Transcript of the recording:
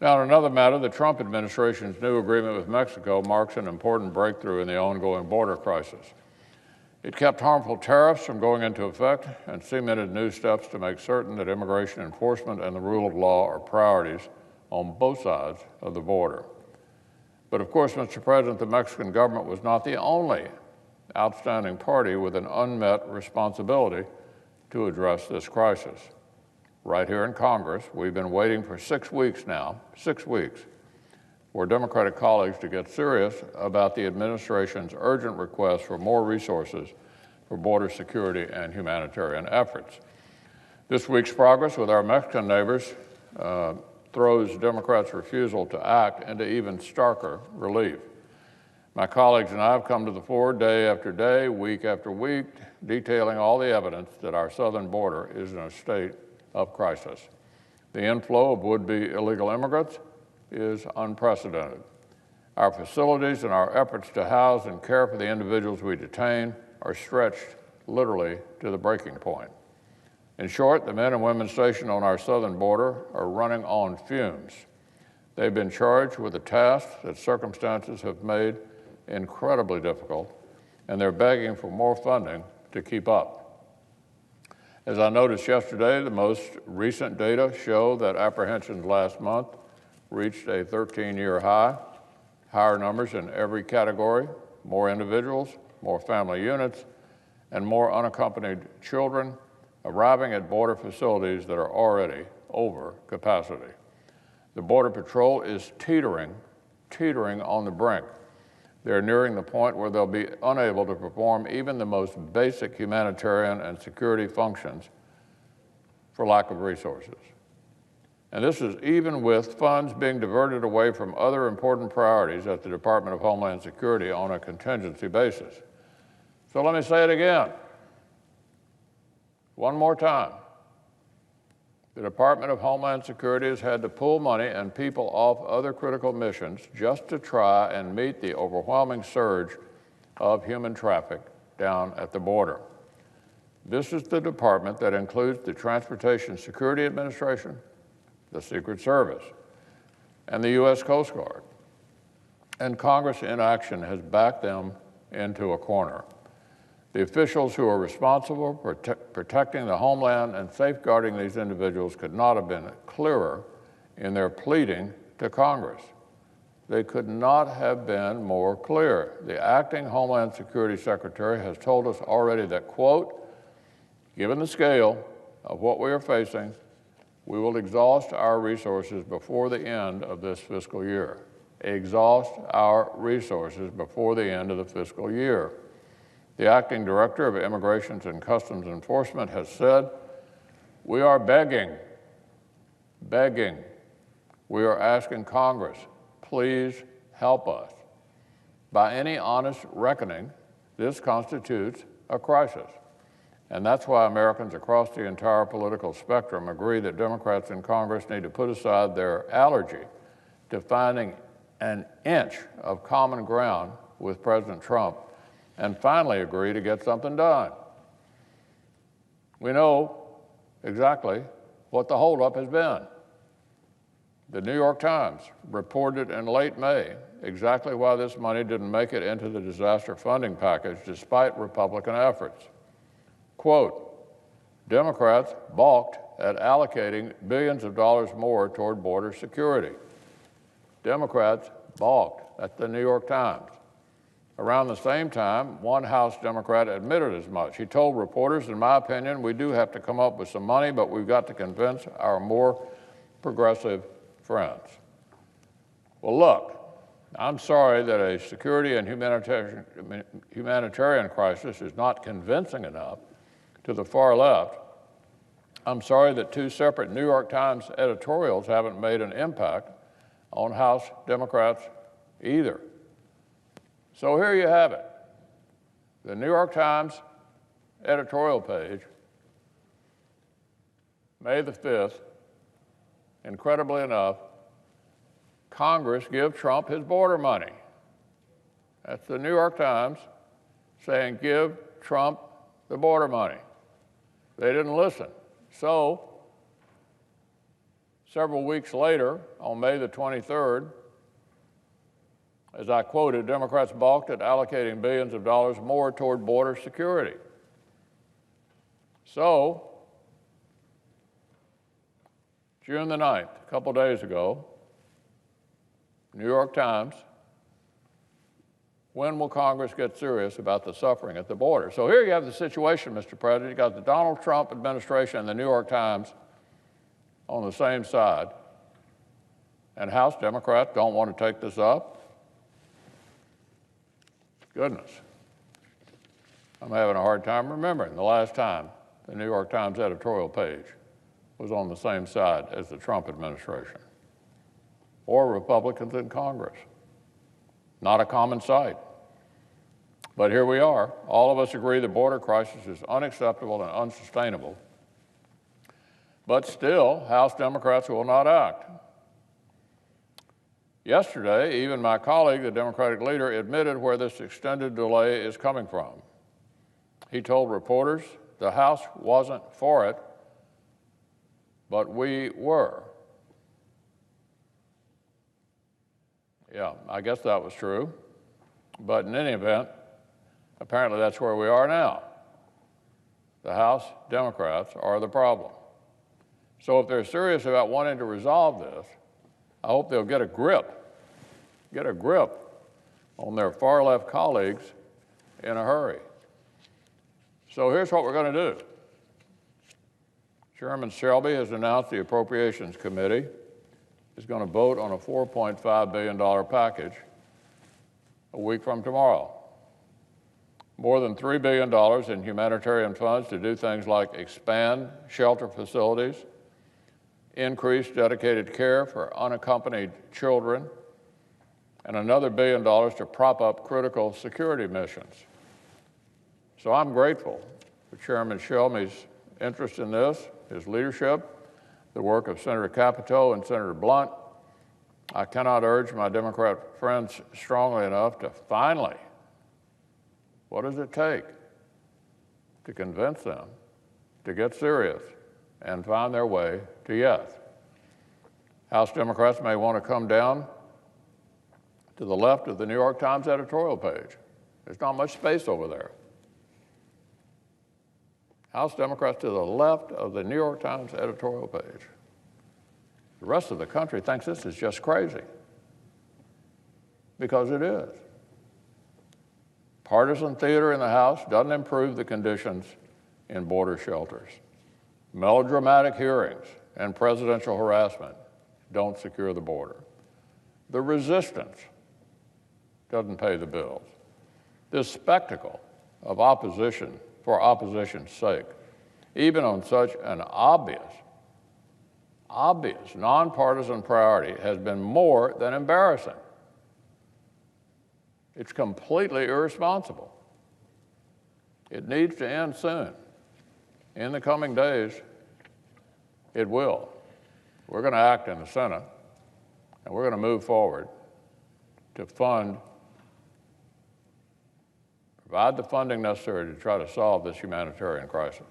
Now, on another matter, the Trump administration's new agreement with Mexico marks an important breakthrough in the ongoing border crisis. It kept harmful tariffs from going into effect and cemented new steps to make certain that immigration enforcement and the rule of law are priorities on both sides of the border. But of course, Mr. President, the Mexican government was not the only outstanding party with an unmet responsibility to address this crisis. Right here in Congress, we've been waiting for 6 weeks now, 6 weeks, for Democratic colleagues to get serious about the administration's urgent request for more resources for border security and humanitarian efforts. This week's progress with our Mexican neighbors throws Democrats' refusal to act into even starker relief. My colleagues and I have come to the floor day after day, week after week, detailing all the evidence that our southern border is in a state of crisis. The inflow of would-be illegal immigrants is unprecedented. Our facilities and our efforts to house and care for the individuals we detain are stretched literally to the breaking point. In short, the men and women stationed on our southern border are running on fumes. They've been charged with a task that circumstances have made incredibly difficult, and they're begging for more funding to keep up. As I noticed yesterday, the most recent data show that apprehensions last month reached a 13-year high, higher numbers in every category, more individuals, more family units, and more unaccompanied children arriving at border facilities that are already over capacity. The Border Patrol is teetering on the brink. They're nearing the point where they'll be unable to perform even the most basic humanitarian and security functions for lack of resources. And this is even with funds being diverted away from other important priorities at the Department of Homeland Security on a contingency basis. So let me say it again, one more time. The Department of Homeland Security has had to pull money and people off other critical missions just to try and meet the overwhelming surge of human traffic down at the border. This is the department that includes the Transportation Security Administration, the Secret Service, and the U.S. Coast Guard. And Congress in action has backed them into a corner. The officials who are responsible for protecting the homeland and safeguarding these individuals could not have been clearer in their pleading to Congress. They could not have been more clear. The acting Homeland Security Secretary has told us already that, quote, given the scale of what we are facing, we will exhaust our resources before the end of this fiscal year. Exhaust our resources before the end of the fiscal year. The acting director of Immigration and Customs Enforcement has said, we are begging. We are asking Congress, please help us. By any honest reckoning, this constitutes a crisis. And that's why Americans across the entire political spectrum agree that Democrats in Congress need to put aside their allergy to finding an inch of common ground with President Trump and finally agree to get something done. We know exactly what the holdup has been. The New York Times reported in late May exactly why this money didn't make it into the disaster funding package despite Republican efforts. Quote, Democrats balked at allocating billions of dollars more toward border security. Democrats balked. That's the New York Times. Around the same time, one House Democrat admitted as much. He told reporters, in my opinion, we do have to come up with some money, but we've got to convince our more progressive friends. Well, look, I'm sorry that a security and humanitarian crisis is not convincing enough to the far left. I'm sorry that two separate New York Times editorials haven't made an impact on House Democrats either. So here you have it. The New York Times editorial page, May the 5th, incredibly enough, Congress give Trump his border money. That's the New York Times saying give Trump the border money. They didn't listen. So Several weeks later, on May the 23rd, as I quoted, Democrats balked at allocating billions of dollars more toward border security. So, June the 9th, a couple days ago, New York Times, when will Congress get serious about the suffering at the border? So here you have the situation, Mr. President. You got the Donald Trump administration and the New York Times on the same side, and House Democrats don't want to take this up. Goodness. I'm having a hard time remembering the last time the New York Times editorial page was on the same side as the Trump administration or Republicans in Congress. Not a common sight. But here we are. All of us agree the border crisis is unacceptable and unsustainable. But still, House Democrats will not act. Yesterday, even my colleague, the Democratic leader, admitted where this extended delay is coming from. He told reporters the House wasn't for it, but we were. Yeah, I guess that was true. But in any event, apparently that's where we are now. The House Democrats are the problem. So if they're serious about wanting to resolve this, I hope they'll get a grip on their far-left colleagues in a hurry. So here's what we're going to do. Chairman Shelby has announced the Appropriations Committee is going to vote on a $4.5 billion package a week from tomorrow. More than $3 billion in humanitarian funds to do things like expand shelter facilities, increase dedicated care for unaccompanied children, and another $1 billion to prop up critical security missions. So I'm grateful for Chairman Shelby's interest in this, his leadership, the work of Senator Capito and Senator Blunt. I cannot urge my Democrat friends strongly enough to finally, what does it take to convince them to get serious and find their way to yes? House Democrats may want to come down to the left of the New York Times editorial page. There's not much space over there. House Democrats to the left of the New York Times editorial page. The rest of the country thinks this is just crazy, because it is. Partisan theater in the House doesn't improve the conditions in border shelters. Melodramatic hearings and presidential harassment don't secure the border. The resistance doesn't pay the bills. This spectacle of opposition for opposition's sake, even on such an obvious, nonpartisan priority, has been more than embarrassing. It's completely irresponsible. It needs to end soon. In the coming days, it will. We're going to act in the Senate, and we're going to move forward to provide the funding necessary to try to solve this humanitarian crisis.